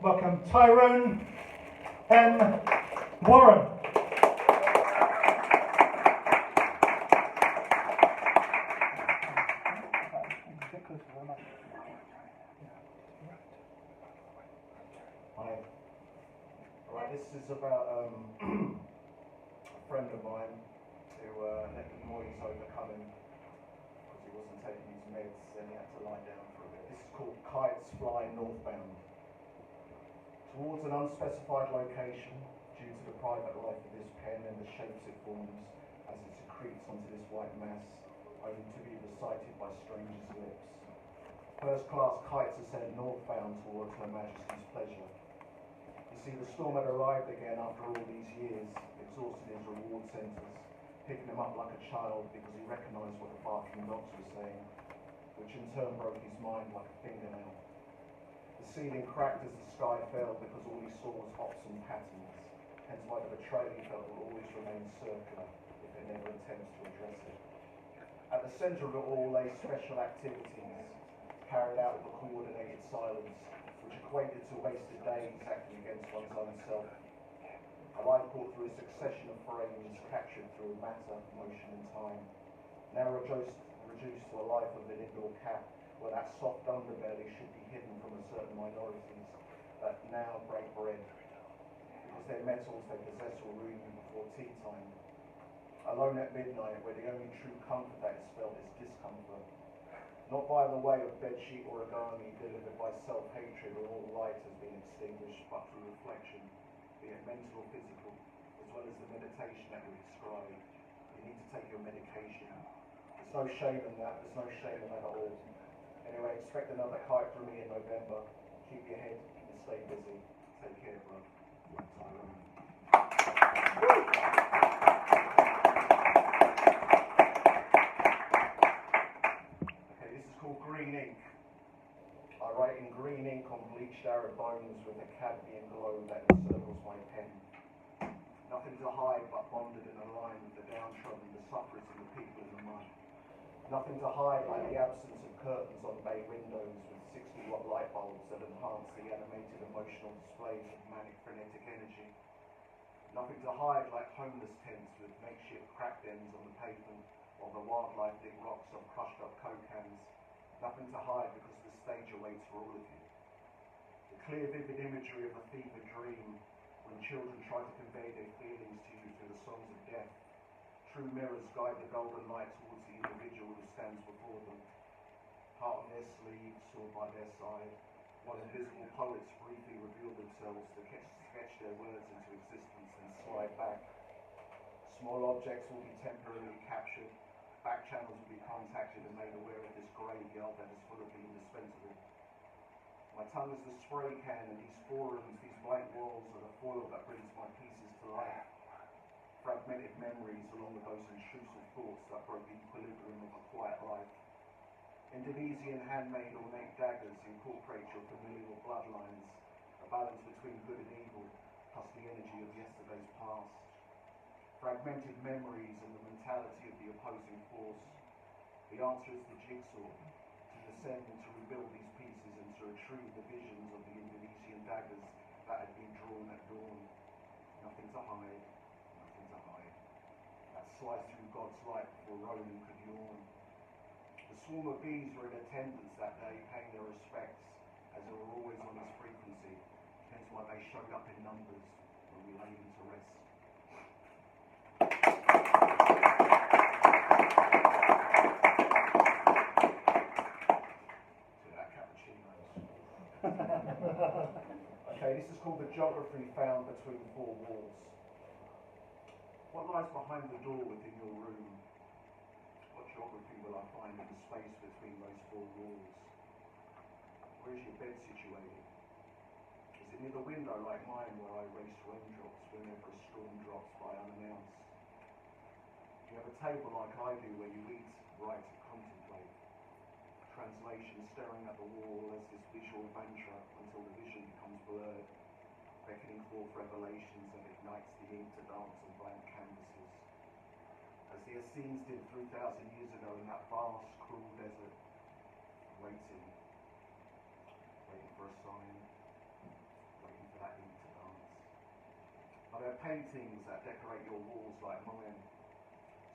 Welcome Tyrone M. Warren. Hi. Alright, this is about a friend of mine who let the noise overcome him because he wasn't taking his meds and he had to lie down for a bit. This is called Kites Fly Northbound. Towards an unspecified location, due to the private life of this pen and the shapes it forms as it secretes onto this white mass, only to be recited by strangers' lips. First-class kites are sent northbound towards Her Majesty's pleasure. You see, the storm had arrived again after all these years, exhausted his reward centres, picking him up like a child because he recognised what the barking dogs were saying, which in turn broke his mind like a fingernail. The ceiling cracked as the sky fell because all he saw was hops and patterns, hence why the betrayal he felt will always remain circular if it never attempts to address it. At the centre of it all lay special activities, carried out with a coordinated silence, which equated to wasted days acting against one's own self. A life caught through a succession of frames captured through matter, motion and time, now reduced to a life of an indoor cat, where that soft underbelly should be hidden from a certain minorities that now break bread, because their metals they possess will ruin you before tea time. Alone at midnight, where the only true comfort that is felt is discomfort, not by the way of bedsheet or origami delivered by self-hatred when all light has been extinguished, but through reflection, be it mental or physical, as well as the meditation that we describe. You need to take your medication. There's no shame in that, there's no shame in that at all. Anyway, expect another kite from me in November. Keep your head and stay busy. Take care, bro. Green ink. I write in green ink on bleached arid bones with a cadmium glow that encircles my pen. Nothing to hide but bonded and aligned with the downtrodden, the sufferers and the people in the mud. Nothing to hide like the absence of curtains on bay windows with 60-watt light bulbs that enhance the animated emotional displays of manic frenetic energy. Nothing to hide like homeless tents with makeshift crack dens on the pavement while the wildlife dig rocks off crushed up coke cans. Nothing to hide because the stage awaits for all of you. The clear, vivid imagery of a fevered dream when children try to convey their feelings to you through the songs of death. True mirrors guide the golden light towards the individual who stands before them. Heart on their sleeve, sword by their side, while invisible poets briefly reveal themselves to sketch their words into existence and slide back. Small objects will be temporarily captured. Back channels will be contacted and made aware of this graveyard that is full of the indispensable. My tongue is the spray can, and these forums, these blank walls, are the foil that brings my pieces to life. Fragmented memories along with those intrusive thoughts that broke the equilibrium of a quiet life. Indonesian handmade ornate daggers incorporate your familial bloodlines, a balance between good and evil, plus the energy of yesterday's past. Fragmented memories and the mentality of the opposing force. The answer is the jigsaw, to descend and to rebuild these pieces and to retrieve the visions of the Indonesian daggers that had been drawn at dawn. Nothing to hide, nothing to hide. That sliced through God's light before Ronan could yawn. The swarm of bees were in attendance that day, paying their respects, as they were always on this frequency, hence why they showed up in numbers when we laid them to rest. Okay, this is called the geography found between four walls. What lies behind the door within your room? What geography will I find in the space between those four walls? Where is your bed situated? Is it near the window like mine where I race raindrops whenever a storm drops by unannounced? Do you have a table like I do where you eat, write, and contemplate? Translation staring at the wall as this visual mantra until the vision becomes blurred, beckoning forth revelations and ignites the ink to dance on blank canvases. As the Essenes did 3,000 years ago in that vast, cruel desert, waiting for a sign. paintings that decorate your walls like mine,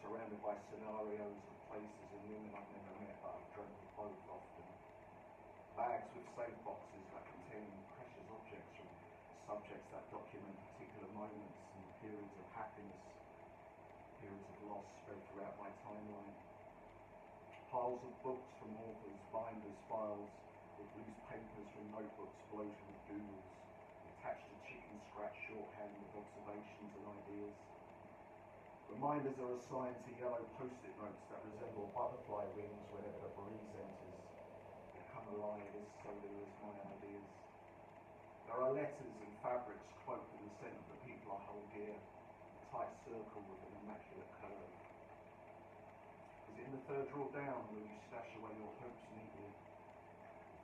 surrounded by scenarios of places and women I've never met but I've dreamt of both often. Bags with safe boxes that contain precious objects from subjects that document particular moments and periods of happiness, periods of loss spread throughout my timeline. Piles of books from authors, binders, files, with loose papers from notebooks bloated with doodles, attached to chicken scratch shorthand with observations and ideas. Reminders are assigned to yellow post-it notes that resemble butterfly wings whenever the breeze enters. They come alive as solely as my ideas. There are letters and fabrics cloaked in the scent of the people I hold dear, a tight circle with an immaculate curve. Is it in the third drawer down where you stash away your hopes neatly?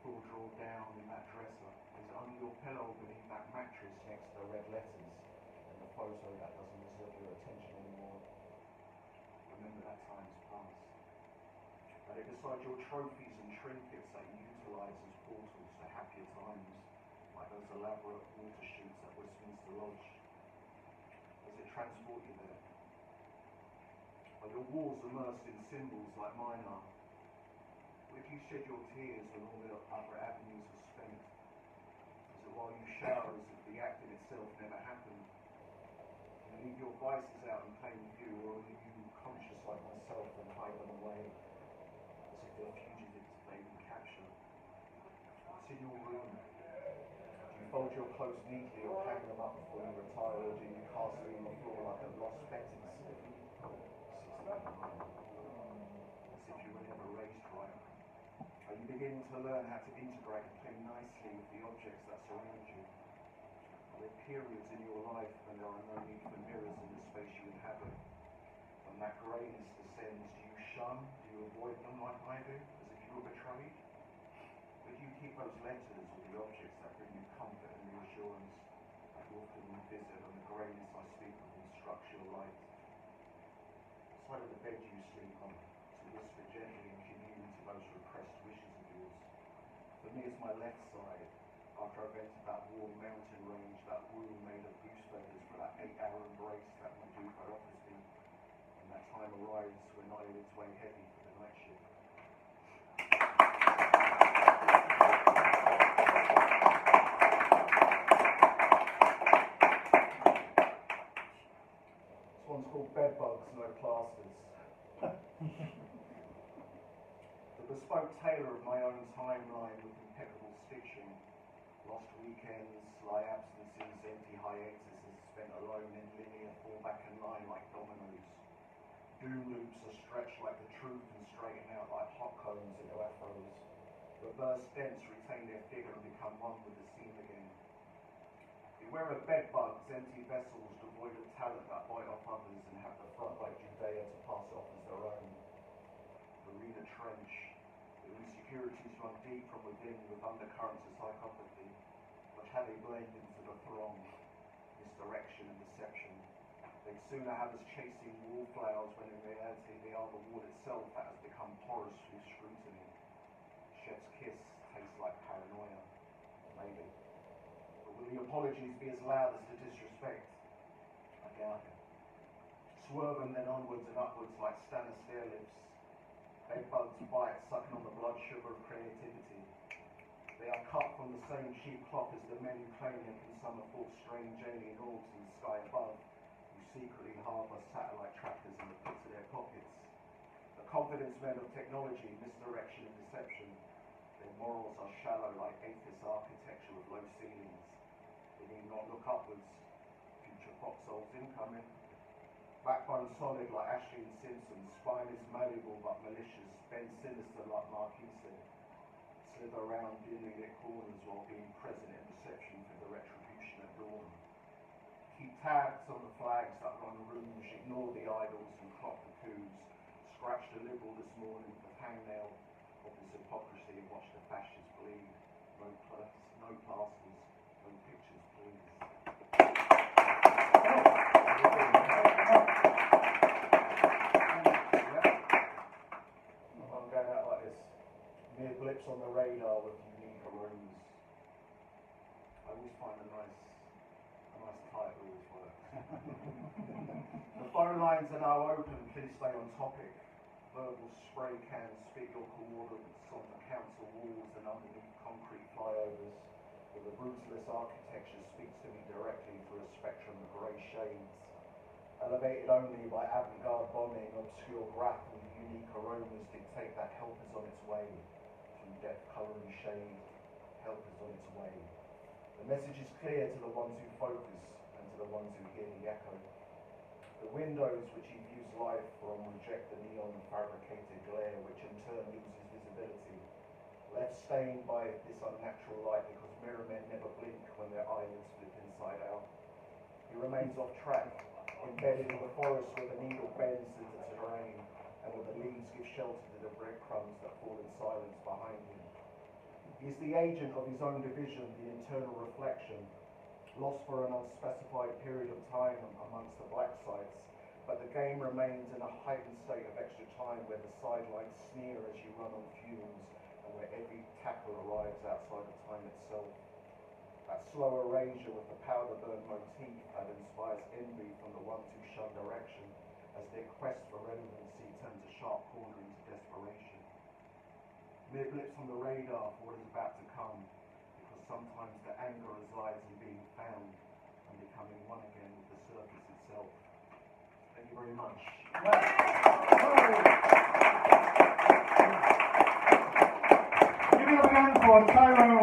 Fourth drawer down in that dresser. Is it under your pillow beneath that mattress next to the red letters and the photo that doesn't deserve your attention anymore? Remember that time's past. Are they beside your trophies and trinkets that you utilise as portals to happier times, like those elaborate water chutes at Westminster Lodge? Does it transport you there? Are your walls immersed in symbols like mine are? Where do you shed your tears when all the other avenues are spent? Is it while you shower as if the act in itself never happened? Do you leave your vices out in plain view, or are you conscious like myself and hide them away, as if they're fugitives evading capture? What's in your room? Do you fold your clothes neatly or hang them up before you retire, or do you cast them on the floor like a lost betting slip? 69. As if you were never raised right. Are you beginning to learn how to integrate and play nicely with the objects that surround you? Are there periods in your life when there are no need for mirrors in the space you inhabit? When that greyness descends, do you shun? Do you avoid them like I do, as if you were betrayed? Where do you keep those letters or the objects that bring you comfort and reassurance that you often revisit when the greyness I speak of obstructs your light? What side of the bed do you sleep on, to whisper gently and commune to those repressed wishes of yours? For me, it's my left side, after I've entered that warm mountain range, that room made of goose feathers for that 8-hour embrace that my Duke offers me, and that time arrives when eyelids weigh heavy for the night shift. This one's called Bed Bugs, No Plasters. The bespoke tailor of my own timeline with impeccable stitching. Lost weekends, sly absences, empty hiatuses spent alone in linear fallback and line like dominoes. Doom loops are stretched like the truth and straighten out like hot cones into afros. Reverse dents retain their figure and become one with the scene again. Beware of bed bugs, empty vessels devoid of talent that bite off others and have the front like Judea to pass off as their own. Arena trench. The insecurities run deep from within with undercurrents of psychopathy. Watch how they blend into the throng. Misdirection and deception. They'd sooner have us chasing wallflowers when in reality they are the wall itself that has become porous through scrutiny. Chef's kiss tastes like paranoia. Maybe. But will the apologies be as loud as the disrespect? I doubt it. Swerve them then onwards and upwards like Stanley stair lifts. Bed bugs bite, sucking on the blood sugar of creativity. They are cut from the same cheap cloth as the men who claim they can summon forth strange alien orbs in the sky above, who secretly harbour satellite trackers in the pits of their pockets. The confidence men of technology, misdirection and deception. Their morals are shallow like atheist architecture with low ceilings. They need not look upwards. Future foxholes incoming. Backbone solid like Ashley and Simpson. Spine is malleable but malicious. Bend sinister like Marquise. Slither around dimly lit corners while being present in reception for the retribution at dawn. Keep tabs on the flags that run rouge. Ignore the idols and clock the coups. Scratch the liberal this morning with the hangnail of this hypocrisy and watch the fascists bleed. No plasters, no pictures, please. I'm going out like this. Mere blips on the radar with unique aromas. I always find a nice Nice title as well. The phone lines are now open, please stay on topic. Verbal spray cans spit your coordinates on the council walls and underneath concrete flyovers, where the brutalist architecture speaks to me directly through a spectrum of grey shades. Elevated only by avant-garde bombing, obscure graph with unique aromas dictate that help is on its way. Through death colouring shade, help is on its way. The message is clear to the ones who focus and to the ones who hear the echo. The windows which he views life from reject the neon fabricated glare, which in turn loses visibility. Left stained by this unnatural light because mirror men never blink when their eyelids flip inside out. He remains off track, embedded in the forest where the needle bends into terrain and where the leaves give shelter to the breadcrumbs that fall in silence behind him. He is the agent of his own division, the internal reflection, lost for an unspecified period of time amongst the black sites, but the game remains in a heightened state of extra time where the sidelines sneer as you run on fumes and where every tackle arrives outside of time itself. That slow erasure with the powder burn motif that inspires envy from the ones who shun direction as their quest for relevancy turns a sharp corner into desperation. Mere blips on the radar for what is about to come, because sometimes the anger resides in being found and becoming one again with the surface itself. Thank you very much. Give it up again for Tyro